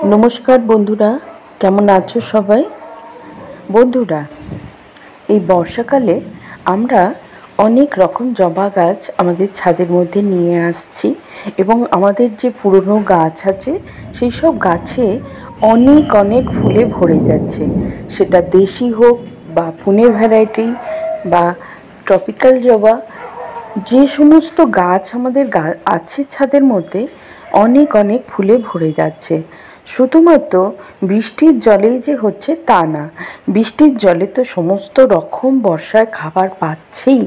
नमस्कार बंधुरा केमन आछो सबाई। बंधुरा এই বর্ষাকালে আমরা অনেক রকম জবা গাছ আমাদের ছাদের মধ্যে নিয়ে আসছি এবং আমাদের যে পুরনো গাছ আছে সেই সব গাছে অনেক অনেক ফুলে ভরে যাচ্ছে। সেটা দেশি হোক বা পুনে ভ্যারাইটি বা ট্রপিক্যাল জবা, যে সমস্ত গাছ আমাদের আছে ছাদের মধ্যে অনেক অনেক ফুলে ভরে যাচ্ছে। শুধুমাত্র বৃষ্টির জলেই যে হচ্ছে তা না, বৃষ্টির জলে তো সমস্ত রকম বর্ষায় খাবার পাচ্ছেই,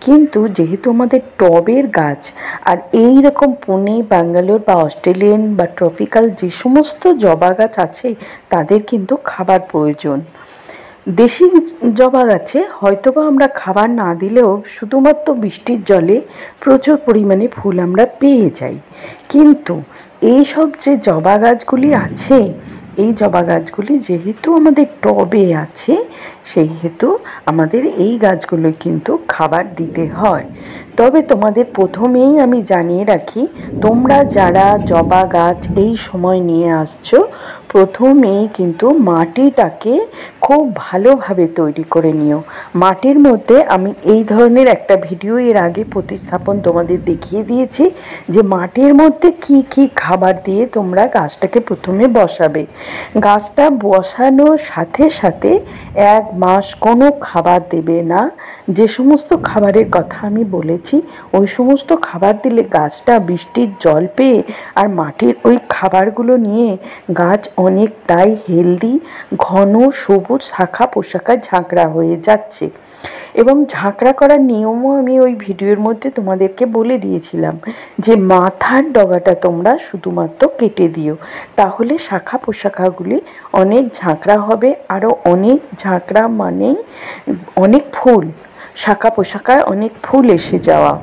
কিন্তু যেহেতু আমাদের টবের গাছ আর এই রকম পুনে, ব্যাঙ্গালোর বা অস্ট্রেলিয়ান বা ট্রপিক্যাল যে সমস্ত জবা গাছ আছে তাদের কিন্তু খাবার প্রয়োজন। দেশি জবা গাছে হয়তোবা আমরা খাবার না দিলেও শুধুমাত্র বৃষ্টির জলে প্রচুর পরিমাণে ফুল আমরা পেয়ে যাই, কিন্তু এই সব যে জবা গাছগুলি আছে এই জবা গাছগুলি যেহেতু আমাদের টবে আছে সেই হেতু আমাদের এই গাছগুলো কিন্তু খাবার দিতে হয়। তবে তোমাদের প্রথমেই আমি জানিয়ে রাখি, তোমরা যারা জবা গাছ এই সময় নিয়ে আসছো প্রথমেই কিন্তু মাটিটাকে খুব ভালোভাবে তৈরি করে নিও। মাটির মধ্যে আমি এই ধরনের একটা ভিডিও এর আগে প্রতিস্থাপন তোমাদের দেখিয়ে দিয়েছি যে মাটির মধ্যে কি কি খাবার দিয়ে তোমরা গাছটাকে প্রথমে বসাবে। গাছটা বসানোর সাথে সাথে 1 মাস কোনো খাবার দেবে না। যে সমস্ত খাবারের কথা আমি বলেছি ওই সমস্ত খাবার দিলে গাছটা বৃষ্টির জল পেয়ে আর মাটির ওই খাবারগুলো নিয়ে গাছ অনেকটাই হেলদি, ঘন সবুজ শাখা পোশাকায় ঝাঁকড়া হয়ে যাচ্ছে। এবং ঝাঁকড়া করার নিয়মও আমি ওই ভিডিওর মধ্যে তোমাদেরকে বলে দিয়েছিলাম যে মাথার ডগাটা তোমরা শুধুমাত্র কেটে দিও, তাহলে শাখা পোশাকাগুলি অনেক ঝাঁকড়া হবে। আরও অনেক ঝাঁকড়া মানেই অনেক ফুল, শাখা পোশাকায় অনেক ফুল এসে যাওয়া।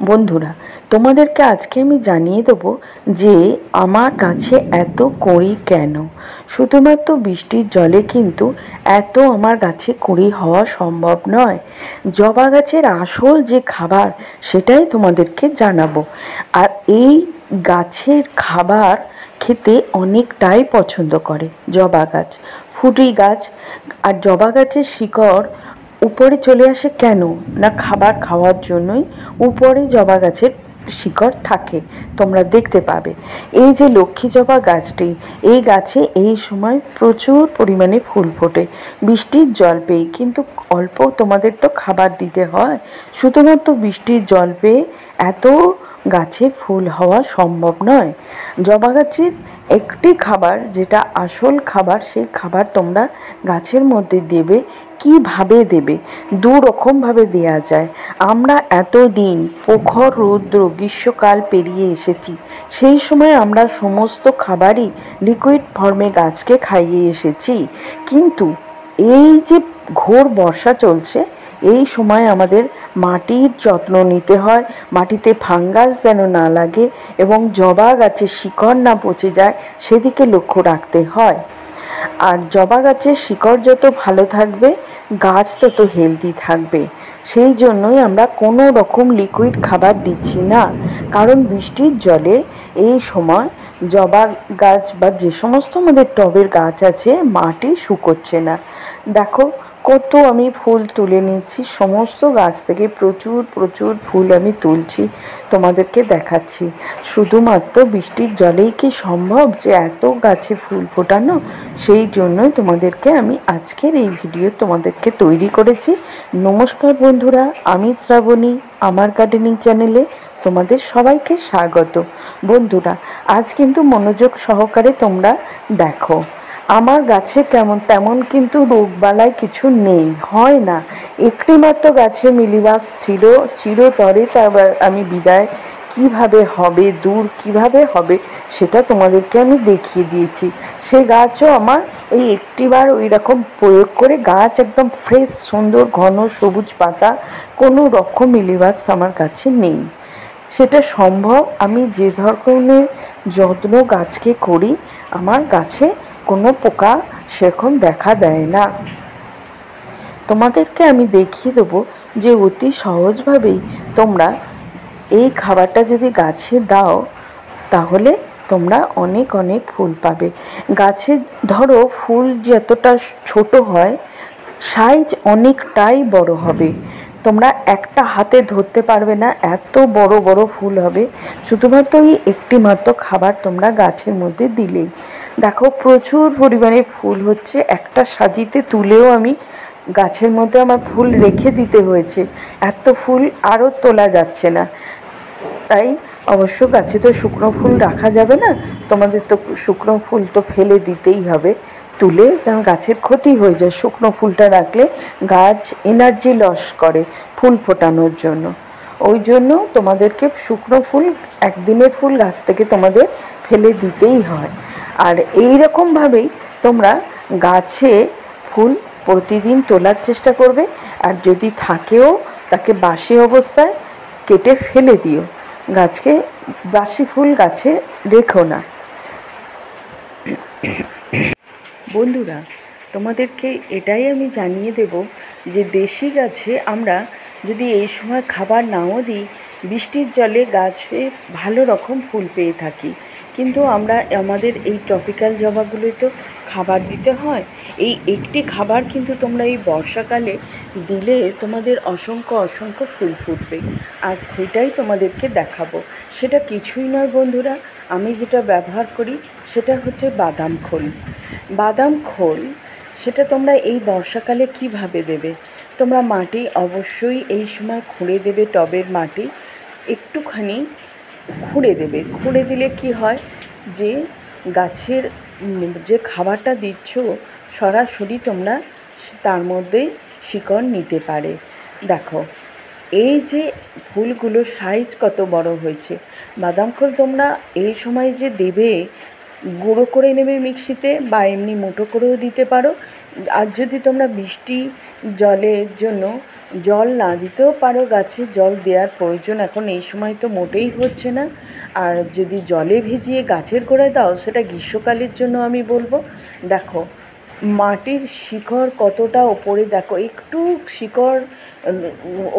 বন্ধুরা তোমাদেরকে আজকে আমি জানিয়ে দেবো যে আমার গাছে এত কুঁড়ি কেন। শুধুমাত্র বৃষ্টির জলে কিন্তু এত আমার গাছে কুঁড়ি হওয়া সম্ভব নয়। জবা গাছের আসল যে খাবার সেটাই তোমাদেরকে জানাবো। আর এই গাছের খাবার খেতে অনেকটাই পছন্দ করে জবা গাছ, ফুটি গাছ। আর জবা গাছের শিকড় উপরে চলে আসে কেন না, খাবার খাওয়ার জন্যই উপরে জবা গাছের শিকড় থাকে, তোমরা দেখতে পাবে। এই যে লক্ষ্মী জবা গাছটি, এই গাছে এই সময় প্রচুর পরিমাণে ফুল ফোটে বৃষ্টির জল পেয়ে, কিন্তু অল্প তোমাদের তো খাবার দিতে হয়। শুধুমাত্র বৃষ্টির জল পেয়ে এত গাছে ফুল হওয়া সম্ভব নয়। জবা গাছের একটি খাবার যেটা আসল খাবার, সেই খাবার তোমরা গাছের মধ্যে দেবে। কিভাবে দেবে? 2 রকমভাবে দেওয়া যায়। আমরা এতদিন প্রখর রৌদ্র গ্রীষ্মকাল পেরিয়ে এসেছি, সেই সময় আমরা সমস্ত খাবারই লিকুইড ফর্মে গাছকে খাইয়ে এসেছি, কিন্তু এই যে ঘোর বর্ষা চলছে এই সময় আমাদের মাটির যত্ন নিতে হয়, মাটিতে ফাঙ্গাস যেন না লাগে এবং জবা গাছের শিকড় না পচে যায় সেদিকে লক্ষ্য রাখতে হয়। আর জবা গাছের শিকড় যত ভালো থাকবে গাছ তত হেলদি থাকবে। সেই জন্যই আমরা কোনো রকম লিকুইড খাবার দিচ্ছি না, কারণ বৃষ্টির জলে এই সময় জবা গাছ বা যে সমস্ত আমাদের টবের গাছ আছে মাটি শুকোচ্ছে না। দেখো কত আমি ফুল তুলে নিচ্ছি, সমস্ত গাছ থেকে প্রচুর প্রচুর ফুল আমি তুলছি, তোমাদেরকে দেখাচ্ছি। শুধুমাত্র বৃষ্টির জলেই কি সম্ভব যে এত গাছে ফুল ফোটানো? সেই জন্যই তোমাদেরকে আমি আজকের এই ভিডিও তোমাদেরকে তৈরি করেছি। নমস্কার বন্ধুরা, আমি শ্রাবণী, আমার গার্ডেনিং চ্যানেলে তোমাদের সবাইকে স্বাগত। বন্ধুরা আজ কিন্তু মনোযোগ সহকারে তোমরা দেখো, আমার গাছে তেমন কিন্তু রোগবালাই কিছু নেই, হয় না। একটি মাত্র গাছে মিলিবাগ ছিল, চিরতরে তারপর আমি বিদায়। কিভাবে হবে, দূর কিভাবে হবে সেটা তোমাদেরকে আমি দেখিয়ে দিয়েছি। সে গাছও আমার ওই একটিবার ওই রকম প্রয়োগ করে গাছ একদম ফ্রেশ, সুন্দর, ঘন সবুজ পাতা, কোনো রকম মিলিবাগস আমার কাছে নেই। সেটা সম্ভব আমি যে ধরনের যত্ন গাছকে করি, আমার গাছে কোনো পোকা সেরকম দেখা দেয় না। তোমাদেরকে আমি দেখিয়ে দেবো যে অতি সহজভাবেই তোমরা এই খাবারটা যদি গাছে দাও তাহলে তোমরা অনেক অনেক ফুল পাবে। গাছে ধরো ফুল যতটা ছোট হয়, সাইজ অনেকটাই বড় হবে। তোমরা একটা হাতে ধরতে পারবে না, এত বড় বড় ফুল হবে। শুধুমাত্র এই একটি মাত্র খাবার তোমরা গাছের মধ্যে দিলেই দেখো প্রচুর পরিমাণে ফুল হচ্ছে। একটা সাজিতে তুলেও আমি গাছের মধ্যে আমার ফুল রেখে দিতে হয়েছে, এত ফুল আরও তোলা যাচ্ছে না। তাই অবশ্য গাছে তো শুকনো ফুল রাখা যাবে না, তোমাদের তো শুকনো ফুল তো ফেলে দিতেই হবে তুলে, যেন গাছের ক্ষতি হয়ে যায়। শুকনো ফুলটা রাখলে গাছ এনার্জি লস করে ফুল ফোটানোর জন্য। ওই জন্য তোমাদেরকে শুকনো ফুল, একদিনের ফুল গাছ থেকে তোমাদের ফেলে দিতেই হয়। আর এই রকমভাবেই তোমরা গাছে ফুল প্রতিদিন তোলার চেষ্টা করবে। আর যদি থাকেও তাকে বাসি অবস্থায় কেটে ফেলে দিও, গাছকে বাসি ফুল গাছে রেখো না। বন্ধুরা, তোমাদেরকে এটাই আমি জানিয়ে দেব যে দেশি গাছে আমরা যদি এই সময় খাবার নাও দিই, বৃষ্টির জলে গাছে ভালো রকম ফুল পেয়ে থাকি। কিন্তু আমরা আমাদের এই ট্রপিক্যাল জবাগুলোই তো খাবার দিতে হয়। এই একটি খাবার কিন্তু তোমরা এই বর্ষাকালে দিলে তোমাদের অসংখ্য অসংখ্য ফুল ফুটবে। আর সেটাই তোমাদেরকে দেখাবো। সেটা কিছুই নয় বন্ধুরা, আমি যেটা ব্যবহার করি সেটা হচ্ছে বাদাম খোল। বাদাম খোল সেটা তোমরা এই বর্ষাকালে কিভাবে দেবে? তোমরা মাটি অবশ্যই এই সময় খুঁড়ে দেবে, টবের মাটি একটুখানি খুঁড়ে দেবে। খুঁড়ে দিলে কি হয় যে গাছের যে খাবারটা দিচ্ছ সরাসরি তোমরা তার মধ্যে শিকড় নিতে পারে। দেখো এই যে ফুলগুলো সাইজ কত বড় হয়েছে। বাদাম খোল তোমরা এই সময় যে দেবে, গুঁড়ো করে নেবে মিক্সিতে, বা এমনি মুঠো করেও দিতে পারো। আর যদি তোমরা বৃষ্টি জলের জন্য জল না দিতেও পারো, গাছে জল দেওয়ার প্রয়োজন এখন এই সময় তো মোটেই হচ্ছে না। আর যদি জলে ভিজিয়ে গাছের গোড়ায় দাও, সেটা গ্রীষ্মকালের জন্য আমি বলবো। দেখো মাটির শিকড় কতটা ওপরে, দেখো একটু শিকড়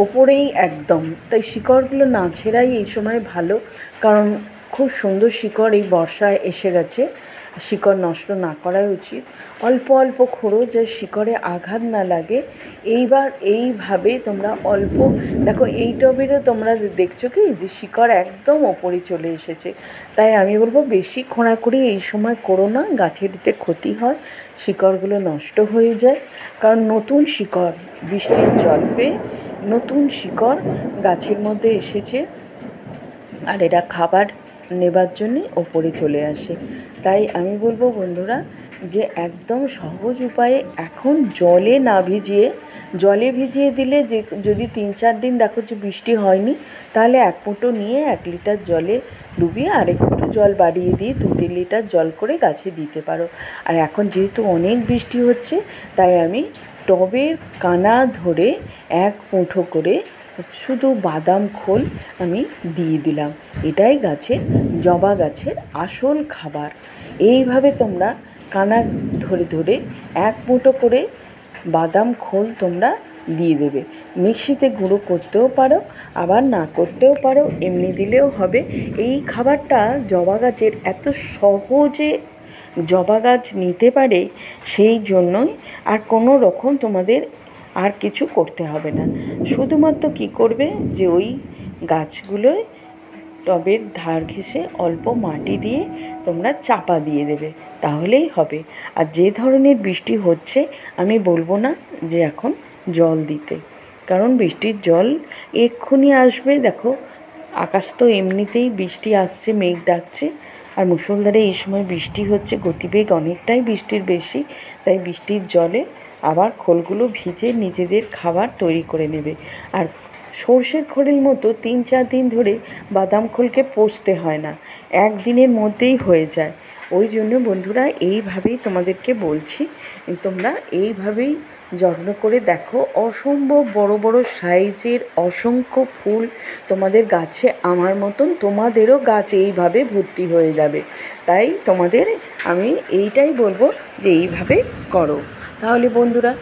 ওপরেই একদম, তাই শিকড়গুলো না ছেঁড়াই এই সময় ভালো। কারণ খুব সুন্দর শিকড় এই বর্ষায় এসে গেছে, শিকড় নষ্ট না করাই উচিত। অল্প অল্প খোঁড়ো যে শিকড়ে আঘাত না লাগে। এইবার এইভাবে তোমরা অল্প, দেখো এই টবেরও তোমরা দেখছো কি যে শিকড় একদম ওপরে চলে এসেছে। তাই আমি বলবো বেশি খোঁড়াখুঁড়ি এই সময় করো না, গাছের এতে ক্ষতি হয়, শিকড়গুলো নষ্ট হয়ে যায়। কারণ নতুন শিকড় বৃষ্টির জল পেয়ে নতুন শিকড় গাছের মধ্যে এসেছে, আর এরা খাবার নেবার জন্যে ওপরে চলে আসে। তাই আমি বলবো বন্ধুরা যে একদম সহজ উপায়ে এখন জলে না ভিজিয়ে, জলে ভিজিয়ে দিলে যে যদি 3-4 দিন দেখো যে বৃষ্টি হয়নি, তাহলে এক মুঠো নিয়ে 1 লিটার জলে ডুবিয়ে আরেকটু জল বাড়িয়ে দিয়ে 2-3 লিটার জল করে গাছে দিতে পারো। আর এখন যেহেতু অনেক বৃষ্টি হচ্ছে, তাই আমি টবের কানা ধরে 1 মুঠো করে শুধু বাদাম খোল আমি দিয়ে দিলাম। এটাই গাছের, জবা গাছের আসল খাবার। এইভাবে তোমরা কানা ধরে ধরে 1 মুঠো করে বাদাম খোল তোমরা দিয়ে দেবে। মিক্সিতে গুঁড়ো করতেও পারো, আবার না করতেও পারো, এমনি দিলেও হবে। এই খাবারটা জবা গাছের এত সহজে জবা গাছ নিতে পারে, সেই জন্যই আর কোনো রকম তোমাদের আর কিছু করতে হবে না। শুধুমাত্র কী করবে যে ওই গাছগুলোয় টবের ধার ঘেঁষে অল্প মাটি দিয়ে তোমরা চাপা দিয়ে দেবে, তাহলেই হবে। আর যে ধরনের বৃষ্টি হচ্ছে, আমি বলবো না যে এখন জল দিতে, কারণ বৃষ্টির জল এক্ষুনি আসবে। দেখো আকাশ তো এমনিতেই বৃষ্টি আসছে, মেঘ ডাকছে, আর মুষলধারে এই সময় বৃষ্টি হচ্ছে, গতিবেগ অনেকটাই বৃষ্টির বেশি। তাই বৃষ্টির জলে আবার খোলগুলো ভিজে নিজেদের খাবার তৈরি করে নেবে। আর সর্ষের খোলের মতো 3-4 দিন ধরে বাদাম খোলকে পচতে হয় না, 1 দিনের মধ্যেই হয়ে যায়। ওই জন্য বন্ধুরা এইভাবেই তোমাদেরকে বলছি, তোমরা এইভাবেই যত্ন করে দেখো। অসম্ভব বড় বড় সাইজের অসংখ্য ফুল তোমাদের গাছে, আমার মতন তোমাদেরও গাছ এইভাবে ভর্তি হয়ে যাবে। তাই তোমাদের আমি এইটাই বলবো যে এইভাবে করো। তাহলে বন্ধুরা,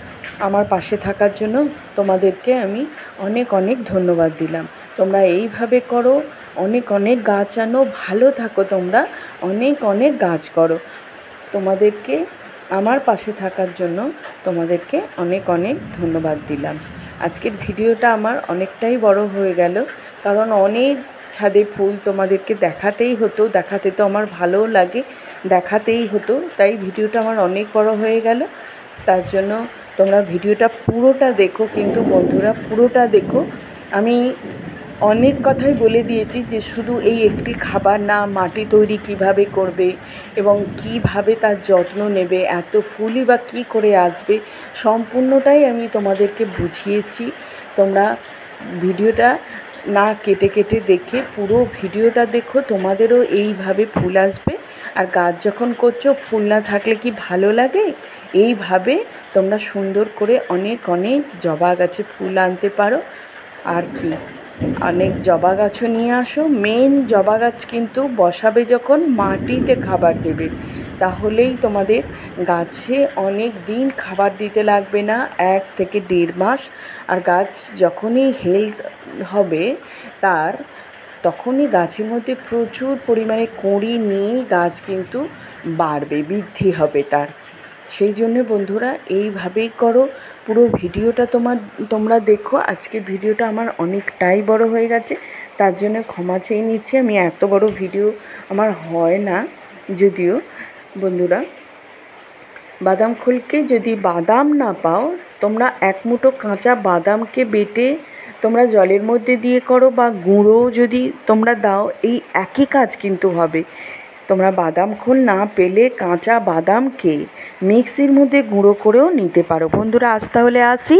আমার পাশে থাকার জন্য তোমাদেরকে আমি অনেক অনেক ধন্যবাদ দিলাম। তোমরা এইভাবে করো, অনেক অনেক গাছ আনো, ভালো থাকো তোমরা। অনেক অনেক গাছ করো। তোমাদেরকে আমার পাশে থাকার জন্য তোমাদেরকে অনেক অনেক ধন্যবাদ দিলাম। আজকের ভিডিওটা আমার অনেকটাই বড় হয়ে গেল, কারণ অনেক ছাদে ফুল তোমাদেরকে দেখাতেই হতো, দেখাতে তো আমার ভালোও লাগে, দেখাতেই হতো, তাই ভিডিওটা আমার অনেক বড় হয়ে গেল। তার জন্য তোমরা ভিডিওটা পুরোটা দেখো, কিন্তু বন্ধুরা পুরোটা দেখো। আমি অনেক কথাই বলে দিয়েছি যে শুধু এই একটি খাবার না, মাটি তৈরি কিভাবে করবে এবং কিভাবে তার যত্ন নেবে, এত ফুলই বা কী করে আসবে, সম্পূর্ণটাই আমি তোমাদেরকে বুঝিয়েছি। তোমরা ভিডিওটা না কেটে কেটে দেখে পুরো ভিডিওটা দেখো, তোমাদেরও এইভাবে ফুল আসবে। আর গাছ যখন করছো, ফুল না থাকলে কি ভালো লাগে? এইভাবে তোমরা সুন্দর করে অনেক অনেক জবা গাছে ফুল আনতে পারো। আর কি, অনেক জবা গাছও নিয়ে আসো। মেন জবা গাছ কিন্তু বসাবে যখন, মাটিতে খাবার দেবে, তাহলেই তোমাদের গাছে অনেক দিন খাবার দিতে লাগবে না, 1 থেকে 1.5 মাস। আর গাছ যখনই হেলথ হবে তার, তখনই গাছের মধ্যে প্রচুর পরিমাণে কুঁড়ি নিয়ে গাছ কিন্তু বাড়বে, বৃদ্ধি হবে তার। সেই জন্য বন্ধুরা এইভাবেই করো। পুরো ভিডিওটা তোমরা দেখো। আজকের ভিডিওটা আমার অনেকটাই বড় হয়ে গেছে, তার জন্য ক্ষমা চেয়ে নিচ্ছি। আমি এত বড় ভিডিও আমার হয় না যদিও। বন্ধুরা, বাদাম খোলকে যদি বাদাম না পাও, তোমরা 1 মুঠো কাঁচা বাদামকে বেটে তোমরা জলের মধ্যে দিয়ে করো, বা গুঁড়ো যদি তোমরা দাও, এই একই কাজ কিন্তু হবে। তোমরা বাদাম খোল না পেলে কাঁচা বাদামকে মিক্সির মধ্যে গুঁড়ো করেও নিতে পারো। বন্ধুরা, আজ তাহলে আসি।